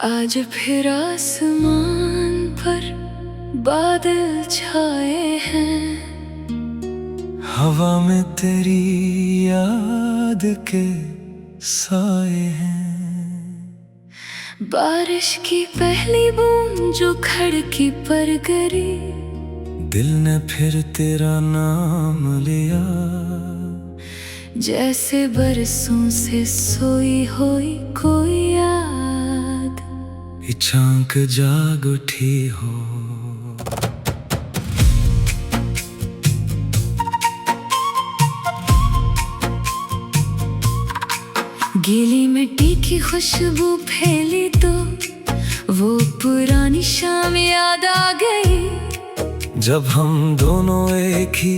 आज फिर आसमान पर बादल छाए हैं। हवा में तेरी याद के साए हैं। बारिश की पहली बूंद जो खिड़की पर गिरी, दिल ने फिर तेरा नाम लिया। जैसे बरसों से सोई हुई कोई याद झांक जाग उठी हो। गीली मिट्टी की खुशबू फैली तो वो पुरानी शाम याद आ गई। जब हम दोनों एक ही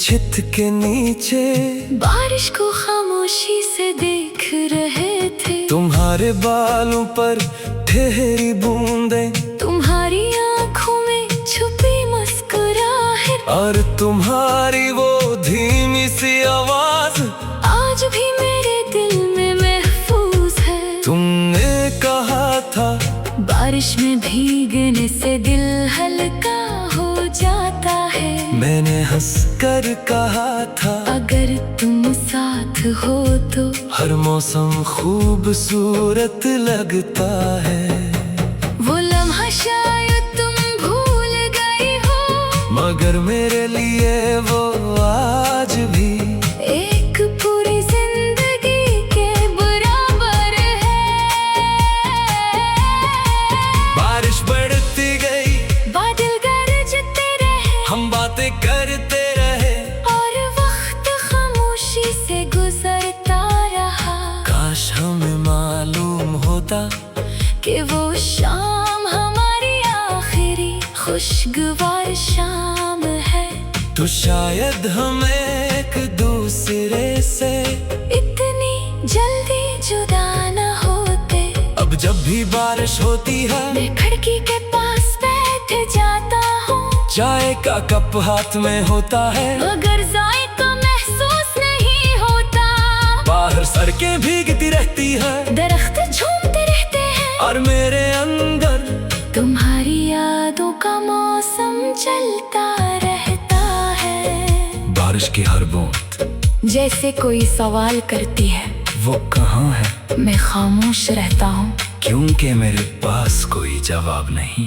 छत के नीचे बारिश को खामोशी से देख रहे थे। तुम्हारे बालों पर ठहरी बूंदें, तुम्हारी आंखों में छुपी मुस्कुराहट, और तुम्हारी वो धीमी सी आवाज आज भी मेरे दिल में महफूज है। तुमने कहा था बारिश में भीगने से दिल हल्का हो जाता है। मैंने हंसकर कहा था अगर तुम साथ हो तो हर मौसम खूबसूरत लगता है। वो लम्हा शायद तुम भूल गई हो, मगर मेरे लिए वो आज भी एक पूरी जिंदगी के बराबर है। बारिश बढ़ती गई, बादल गरजते रहे, हम बातें करते रहे, और वक्त खामोशी से गुजरता रहा। काश हमें मालूम होता कि वो शाम हमारी आखिरी खुशगवार शाम है। तो शायद हम एक दूसरे से इतनी जल्दी जुदा न होते। अब जब भी बारिश होती है मैं खिड़की के पास बैठ जाता हूँ। चाय का कप हाथ में होता है, मगर जायका महसूस नहीं होता। बाहर सड़कें भीगती रहती है, दरख्त झूमते रहते हैं, और मेरे अंदर तुम्हारी यादों का मौसम चलता रहता है। बारिश बारिश की हर बूंद जैसे कोई सवाल करती है, वो कहाँ है? मैं खामोश रहता हूँ, क्योंकि मेरे पास कोई जवाब नहीं।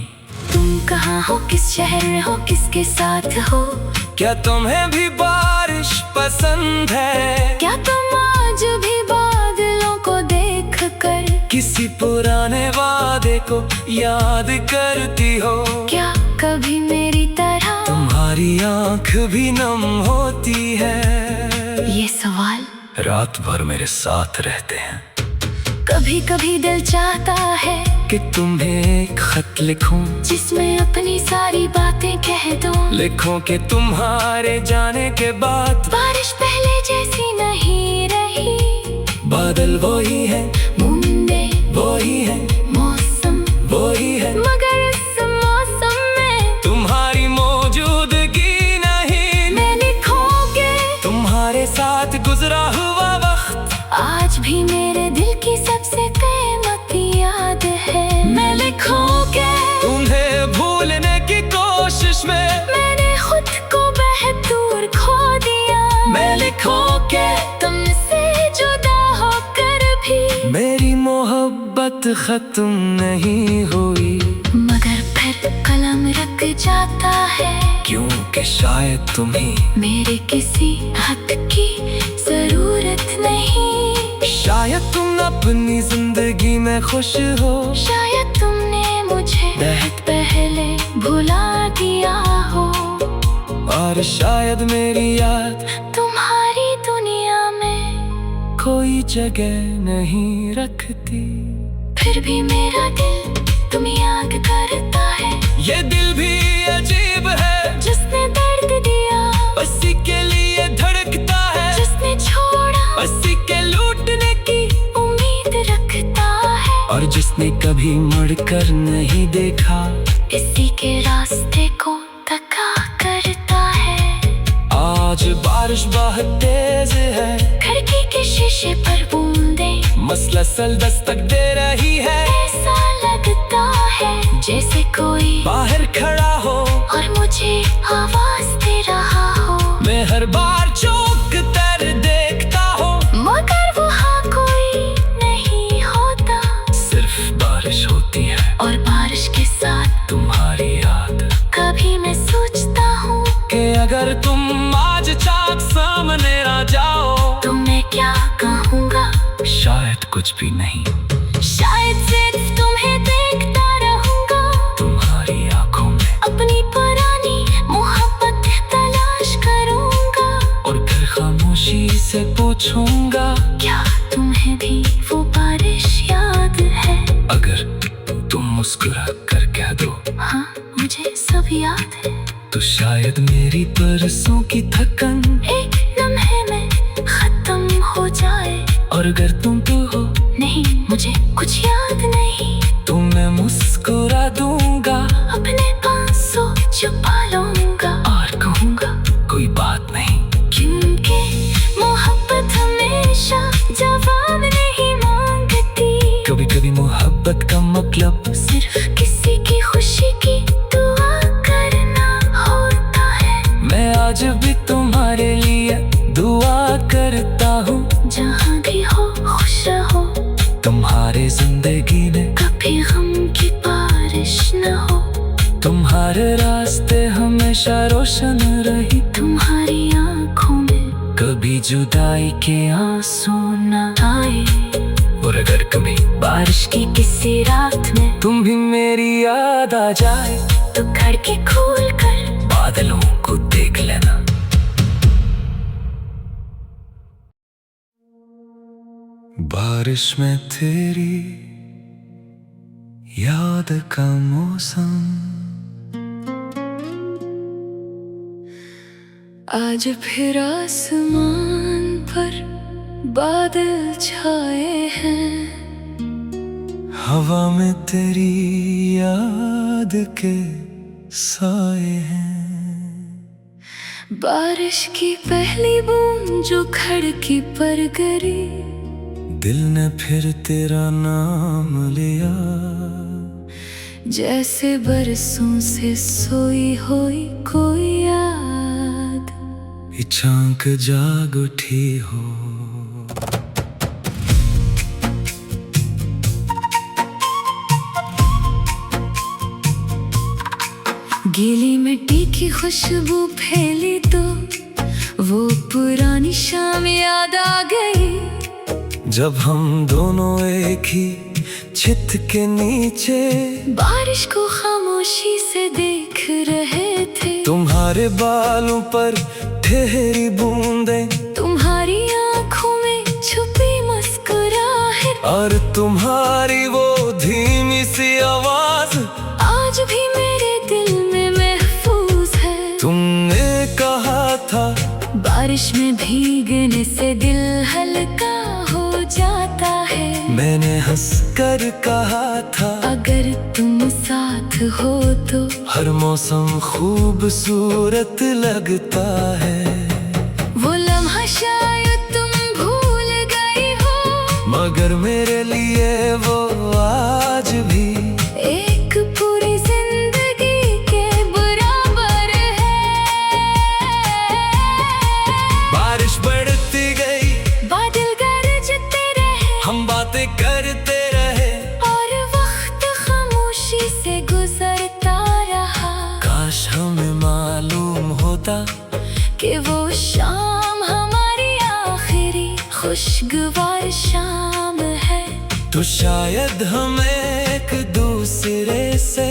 तुम कहाँ हो, किस शहर में हो, किसके साथ हो? क्या तुम्हें भी बारिश पसंद है? क्या तुम आज भी बादलों को देख कर किसी पुराने वादे को याद करती हो? क्या कभी मेरी तरह तुम्हारी आंख भी नम होती है? ये सवाल रात भर मेरे साथ रहते हैं। कभी कभी दिल चाहता है कि तुम्हें एक खत लिखूं, जिसमें अपनी सारी बातें कह दूं। लिखूं कि तुम्हारे जाने के बाद बारिश पहले जैसी नहीं रही, बादल वही है, बूंदे वही है, मौसम वही है, मगर इस मौसम में तुम्हारी मौजूदगी नहीं। मैं लिखूंगी तुम्हारे साथ गुजरा हुआ वक्त आज भी मेरे दिल की सबसे कीमती याद है। मैं लिखूंगी तुम्हें भूलने की कोशिश में मैंने खुद को बहुत दूर खो दिया। मैं लिखूंगी तुमसे जुदा होकर भी मेरी मोहब्बत खत्म नहीं हुई, मगर फिर कलम रख जाता है, क्योंकि शायद तुम्हें मेरे किसी हद की जरूरत नहीं। शायद तुम अपनी जिंदगी में खुश हो, शायद तुमने मुझे बहुत पहले भुला दिया हो, और शायद मेरी याद तुम्हारी दुनिया में कोई जगह नहीं रखती। फिर भी मेरा दिल तुम्हें याद करता है। ये दिल भी अजीब है, जिसने दर्द दिया उसी के लिए धड़कता है, जिसने छोड़ा उसी के लूटने की उम्मीद रखता है, और जिसने कभी मुड़कर नहीं देखा इसी के रास्ते को तका करता है। आज बारिश बहुत तेज है, खिड़की के शीशे पर बूंदें मसलसल दस्तक दे रही है। ऐसा लगता है जैसे कोई बाहर खड़ा हो और मुझे आवाज दे रहा हो। मैं हर बार चौंक कर देखता हूँ, मगर वहाँ कोई नहीं होता, सिर्फ बारिश होती है और बारिश के साथ तुम्हारी याद। कभी मैं सोचता हूँ कि अगर तुम आज चाँद सामने आ जाओ तो मैं क्या कहूँगा? शायद कुछ भी नहीं, शायद सिर्फ तुम्हें देखता रहूँगा, तुम्हारी आंखों में अपनी पुरानी मोहब्बत तलाश करूँगा, और फिर खामोशी से पूछूंगा, क्या तुम्हें भी वो बारिश याद है? अगर तुम मुस्कुरा कर कह दो हाँ, मुझे सब याद है। तो शायद मेरी बरसों की थकन एक लम्हे में खत्म हो जाए, और अगर तुम तो हो नहीं मुझे कुछ याद नहीं, तो मैं मुस्कुरा दूंगा, अपने आंसू छुपा लूंगा और कहूंगा कोई बात नहीं। क्योंकि मोहब्बत हमेशा जवाब नहीं मांगती, कभी कभी मोहब्बत का मतलब सिर्फ किसी की खुशी की दुआ करना होता है। मैं आज भी तुम्हारे लिए दुआ करता हूँ, जहाँ भी हो खुश रहो, तुम्हारे जिंदगी में कभी गम की बारिश न हो, तुम्हारे रास्ते हमेशा रोशन रही, तुम्हारी आंखों में कभी जुदाई के आंसू न आए, और अगर कभी बारिश की किसी रात में तुम भी मेरी याद आ जाए तो खिड़की खोल कर बादलों को देख लेना। बारिश में तेरी याद का मौसम, आज फिर आसमान पर बादल छाए हैं, हवा में तेरी याद के साए हैं। बारिश की पहली बूंद जो खिड़की पर गिरी, दिल ने फिर तेरा नाम लिया, जैसे बरसों से सोई हुई कोई याद। इच्छांक जाग उठी हो। गीली मिट्टी की खुशबू फैली तो वो पुरानी शाम याद आ गई। जब हम दोनों एक ही छत के नीचे बारिश को खामोशी से देख रहे थे। तुम्हारे बालों पर ठहरी बूंदें, तुम्हारी आंखों में छुपी मुस्कुराहट, और तुम्हारी वो धीमी सी आवाज आज भी मेरे दिल में महफूज है। तुमने कहा था बारिश में भीगने से दिल हल्का हो जाता है। मैंने हंसकर कहा था अगर तुम साथ हो तो हर मौसम खूबसूरत लगता है। वो लम्हा शायद तुम भूल गई हो, मगर मेरे लिए वो आज भी एक पूरी जिंदगी के बराबर है। बारिश बढ़ती गई, बादल गरजते रहे, हम बातें करते रहे, और वक्त खामोशी से गुजरता रहा। काश हमें मालूम होता कि वो शाम हमारी आखिरी खुशगवार शाम है। तो शायद हम एक दूसरे से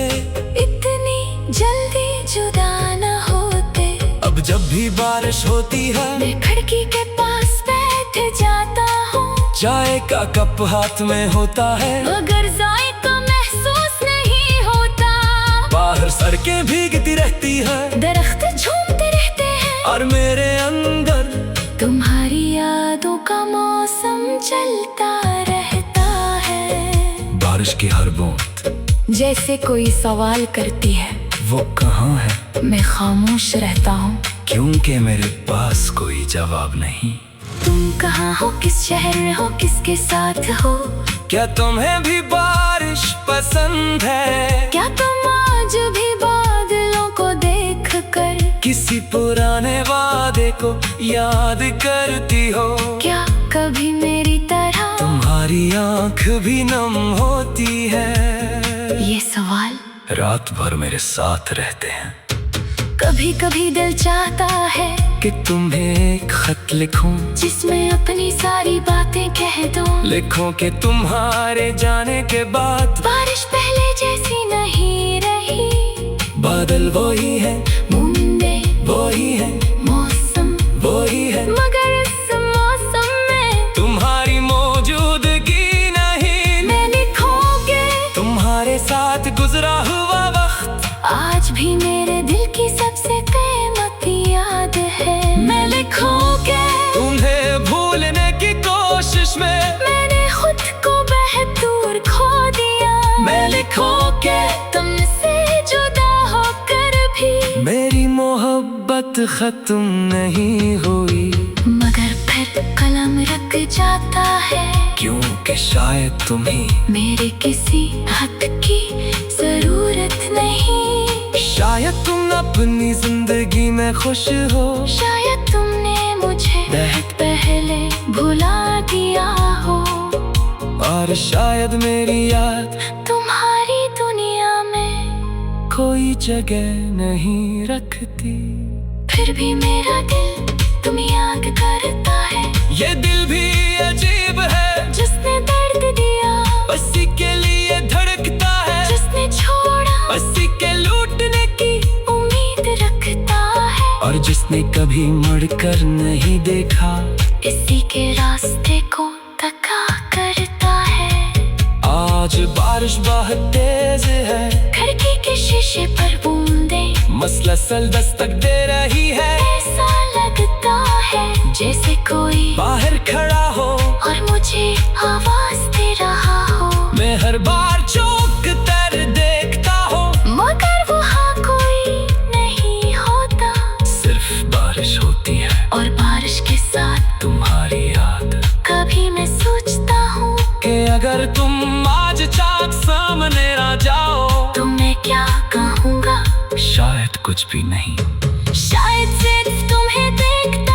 इतनी जल्दी जुदा न होते। अब जब भी बारिश होती है मैं खिड़की के पास बैठ जाता हूँ, चाय का कप हाथ में होता है, मगर जायका महसूस नहीं होता। बाहर सड़कें भीगती रहती है, दरख्त झूमते रहते हैं, और मेरे अंदर तुम्हारी यादों का मौसम चलता रहता है। बारिश की हर बूंद जैसे कोई सवाल करती है, वो कहाँ है, मैं खामोश रहता हूँ, क्योंकि मेरे पास कोई जवाब नहीं। तुम कहाँ हो, किस शहर में हो, किसके साथ हो? क्या तुम्हें भी बारिश पसंद है? क्या तुम आज भी बादलों को देख कर किसी पुराने वादे को याद करती हो? क्या कभी मेरी तरह तुम्हारी आंख भी नम होती है? ये सवाल रात भर मेरे साथ रहते हैं। कभी कभी दिल चाहता है कि तुम्हें एक खत लिखूं, जिसमें अपनी सारी बातें कह दूं। लिखूं कि तुम्हारे जाने के बाद बारिश पहले जैसी नहीं रही, बादल वही है, बूंदे वही है, मौसम वही है, मगर इस मौसम में तुम्हारी मौजूदगी नहीं। मैंने खोके तुम्हारे साथ गुजरा हुआ वक्त आज भी मेरे दिल की सबसे कीमती याद है। मैं लिखूं के तुम्हें भूलने की कोशिश में मैंने खुद को बहुत दूर खो दिया। मैं लिखूं के तुमसे जुदा होकर भी मेरी मोहब्बत खत्म नहीं हुई, मगर फिर कलम रख जाता है, क्योंकि शायद तुम्हें मेरे किसी हक की जरूरत नहीं। शायद तुम अपनी जिंदगी में खुश हो, शायद तुमने मुझे बहुत पहले भुला दिया हो, और शायद मेरी याद तुम्हारी दुनिया में कोई जगह नहीं रखती। फिर भी मेरा दिल तुम्हें याद करता है। ये दिल भी अजीब है, जिसने दर्द दिया उसी के लिए धड़कता है, जिसने छोड़ा उसी के लूटने की उम्मीद रखता है, और जिसने कभी मुड़कर नहीं देखा इसी के रास्ते को तका करता है। आज बारिश बहुत तेज है, खिड़की के शीशे पर बूंदें मसलसल दस्तक दे रही है। ऐसा लगता है जैसे कोई बाहर खड़ा हो और मुझे आवाज दे रहा हो। मैं हर बार चौंक कर देखता हूँ, मगर वहाँ कोई नहीं होता, सिर्फ बारिश होती है और बारिश के साथ तुम्हारी याद। कभी मैं सोचता हूँ कि अगर तुम आज चाक सामने आ जाओ तो मैं क्या कहूँगा? शायद कुछ भी नहीं। शायद सिर्फ तुम्हें देखता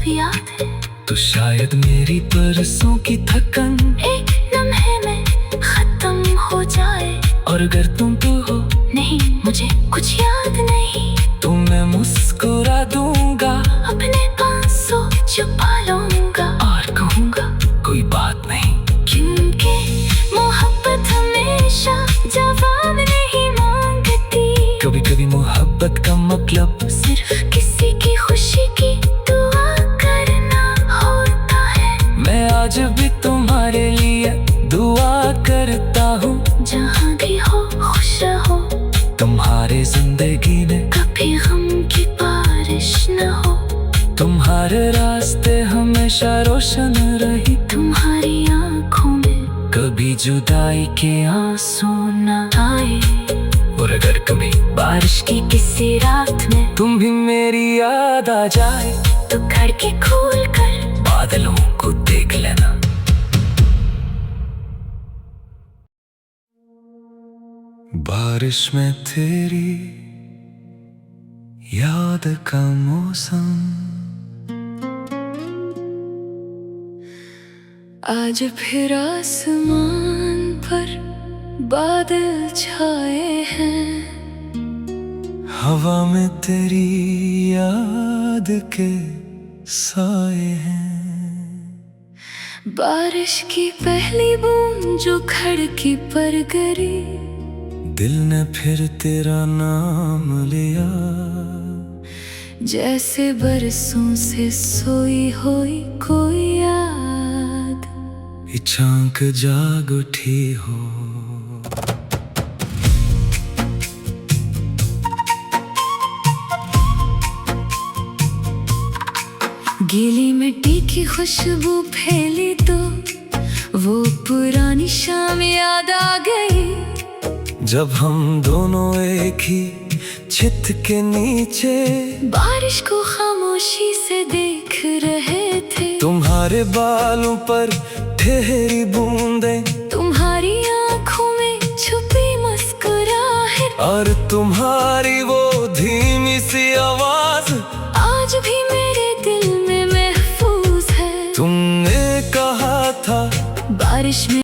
सब याद है। तो शायद मेरी परसों की थकन एक लम्हे में खत्म हो जाए। और अगर तुम तो हो नहीं, मुझे कुछ याद नहीं। तो मैं मुस्कुरा दूंगा, अपने आंसू छुपा लूंगा और कहूंगा कोई बात नहीं। क्योंकि मोहब्बत हमेशा जवाब नहीं मांगती। कभी कभी मोहब्बत का मतलब सिर्फ किसी की खुशी की दुआ करना होता है। मैं आज भी तुम्हारे लिए दुआ करता हूँ। जहाँ भी हो खुश रहो, तुम्हारे जिंदगी में कभी गम की बारिश न हो। तुम्हारे रास्ते हमेशा रोशन रही। तुम्हारी आंखों में कभी जुदाई के आंसू न आए। और अगर कभी बारिश की किसी रात में तुम भी मेरी याद आ जाए, तो खिड़की खोल कर बादलों को देख लेना। बारिश में तेरी याद का मौसम, आज फिर आसमान पर बादल छाए हैं। हवा में तेरी याद के साए हैं। बारिश की पहली बूंद जो खिड़की पर गिरी, दिल ने फिर तेरा नाम लिया। जैसे बरसों से सोई हुई कोई याद अचानक जाग उठी हो। गीली मिट्टी की खुशबू फैली तो वो पुरानी शाम याद आ गई। जब हम दोनों एक ही छत के नीचे बारिश को खामोशी से देख रहे थे। तुम्हारे बालों पर ठहरी बूंदें, तुम्हारी आंखों में छुपी मुस्कुराहट, और तुम्हारी वो धीमी सी आवाज आज भी मेरे दिल में महफूज है। तुमने कहा था बारिश में